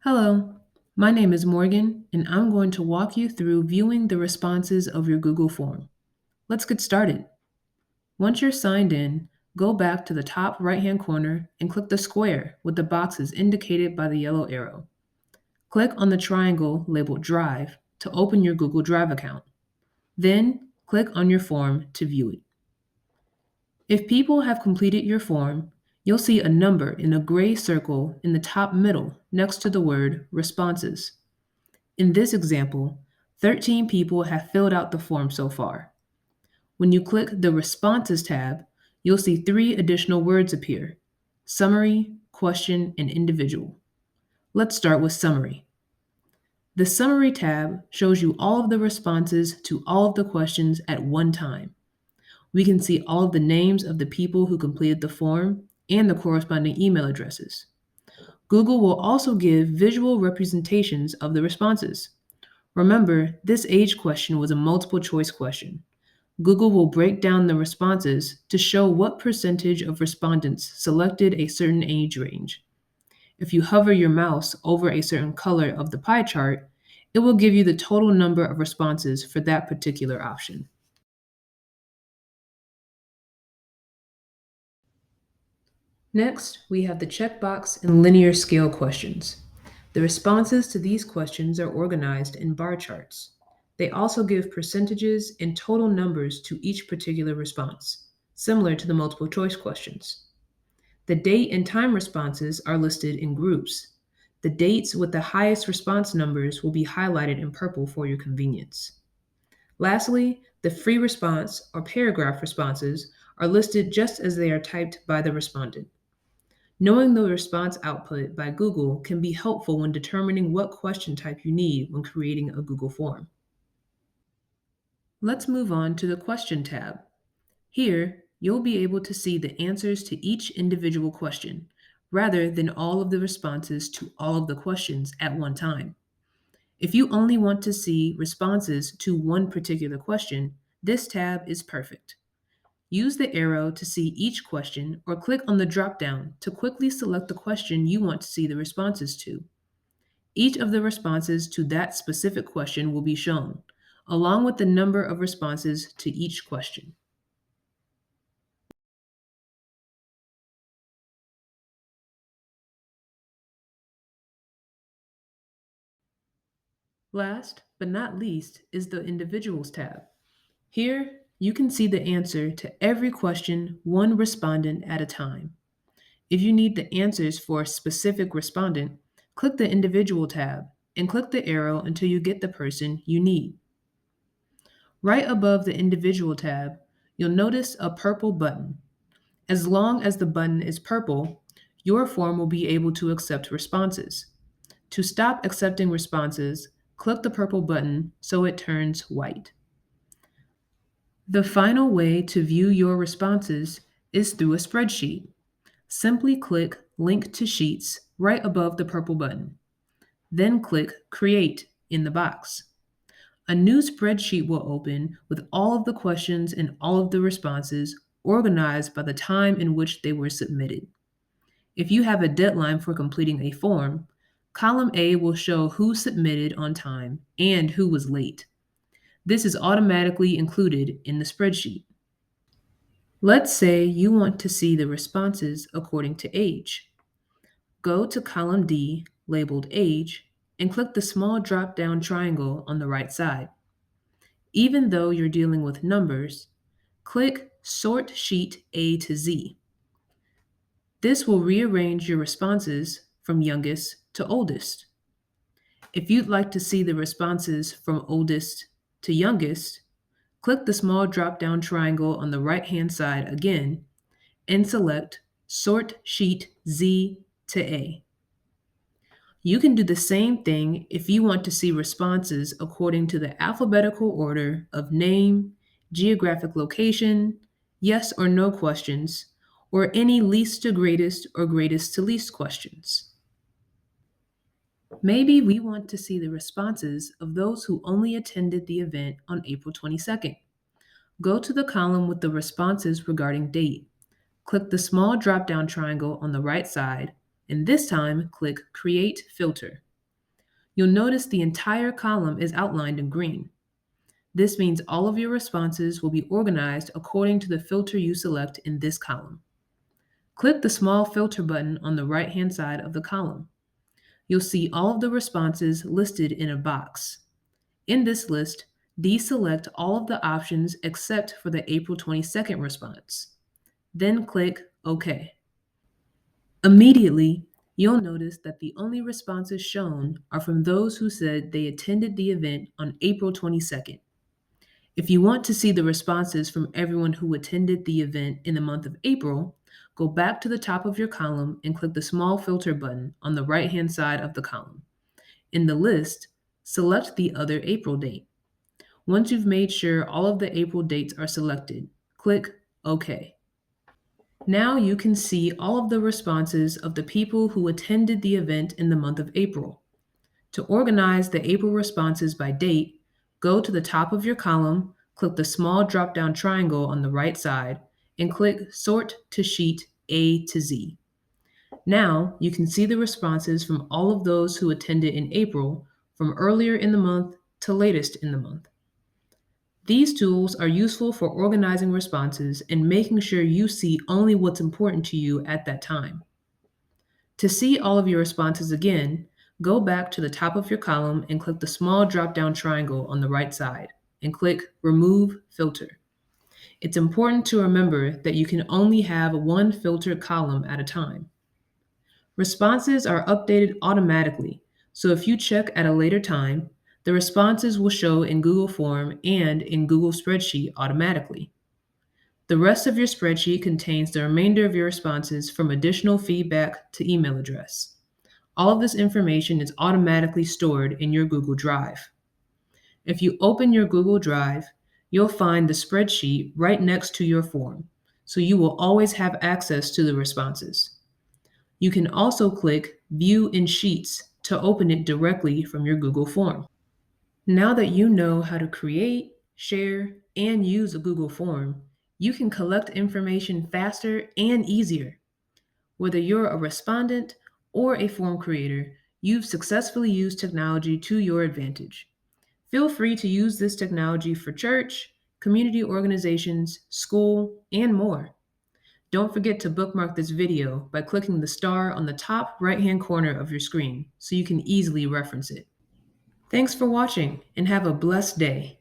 Hello, my name is Morgan, and I'm going to walk you through viewing the responses of your Google form. Let's get started. Once you're signed in, go back to the top right-hand corner and click the square with the boxes indicated by the yellow arrow. Click on the triangle labeled Drive to open your Google Drive account. Then, click on your form to view it. If people have completed your form, you'll see a number in a gray circle in the top middle next to the word Responses. In this example, 13 people have filled out the form so far. When you click the Responses tab, you'll see three additional words appear: Summary, Question, and Individual. Let's start with Summary. The Summary tab shows you all of the responses to all of the questions at one time. We can see all of the names of the people who completed the form and the corresponding email addresses. Google will also give visual representations of the responses. Remember, this age question was a multiple choice question. Google will break down the responses to show what percentage of respondents selected a certain age range. If you hover your mouse over a certain color of the pie chart, it will give you the total number of responses for that particular option. Next, we have the checkbox and linear scale questions. The responses to these questions are organized in bar charts. They also give percentages and total numbers to each particular response, similar to the multiple choice questions. The date and time responses are listed in groups. The dates with the highest response numbers will be highlighted in purple for your convenience. Lastly, the free response or paragraph responses are listed just as they are typed by the respondent. Knowing the response output by Google can be helpful when determining what question type you need when creating a Google form. Let's move on to the Question tab. Here, you'll be able to see the answers to each individual question, rather than all of the responses to all of the questions at one time. If you only want to see responses to one particular question, this tab is perfect. Use the arrow to see each question or click on the drop-down to quickly select the question you want to see the responses to. Each of the responses to that specific question will be shown, along with the number of responses to each question. Last but not least is the Individuals tab. Here, you can see the answer to every question one respondent at a time. If you need the answers for a specific respondent, click the Individual tab and click the arrow until you get the person you need. Right above the Individual tab, you'll notice a purple button. As long as the button is purple, your form will be able to accept responses. To stop accepting responses, click the purple button so it turns white. The final way to view your responses is through a spreadsheet. Simply click Link to Sheets right above the purple button. Then click Create in the box. A new spreadsheet will open with all of the questions and all of the responses organized by the time in which they were submitted. If you have a deadline for completing a form, column A will show who submitted on time and who was late. This is automatically included in the spreadsheet. Let's say you want to see the responses according to age. Go to column D, labeled Age, and click the small drop-down triangle on the right side. Even though you're dealing with numbers, click Sort Sheet A to Z. This will rearrange your responses from youngest to oldest. If you'd like to see the responses from oldest to youngest, click the small drop-down triangle on the right-hand side again and select Sort Sheet Z to A. You can do the same thing if you want to see responses according to the alphabetical order of name, geographic location, yes or no questions, or any least to greatest or greatest to least questions. Maybe we want to see the responses of those who only attended the event on April 22nd. Go to the column with the responses regarding date. Click the small drop-down triangle on the right side, and this time click Create Filter. You'll notice the entire column is outlined in green. This means all of your responses will be organized according to the filter you select in this column. Click the small filter button on the right-hand side of the column. You'll see all of the responses listed in a box. In this list, deselect all of the options except for the April 22nd response. Then click OK. Immediately, you'll notice that the only responses shown are from those who said they attended the event on April 22nd. If you want to see the responses from everyone who attended the event in the month of April, go back to the top of your column and click the small filter button on the right-hand side of the column. In the list, select the other April date. Once you've made sure all of the April dates are selected, click OK. Now you can see all of the responses of the people who attended the event in the month of April. To organize the April responses by date, go to the top of your column, click the small drop-down triangle on the right side, and click Sort to Sheet A to Z. Now you can see the responses from all of those who attended in April, from earlier in the month to latest in the month. These tools are useful for organizing responses and making sure you see only what's important to you at that time. To see all of your responses again, go back to the top of your column and click the small drop-down triangle on the right side and click Remove Filter. It's important to remember that you can only have one filtered column at a time. Responses are updated automatically, so if you check at a later time, the responses will show in Google Form and in Google Spreadsheet automatically. The rest of your spreadsheet contains the remainder of your responses from additional feedback to email address. All of this information is automatically stored in your Google Drive. If you open your Google Drive, you'll find the spreadsheet right next to your form, so you will always have access to the responses. You can also click View in Sheets to open it directly from your Google form. Now that you know how to create, share, and use a Google form, you can collect information faster and easier. Whether you're a respondent or a form creator, you've successfully used technology to your advantage. Feel free to use this technology for church, community organizations, school, and more. Don't forget to bookmark this video by clicking the star on the top right-hand corner of your screen so you can easily reference it. Thanks for watching and have a blessed day.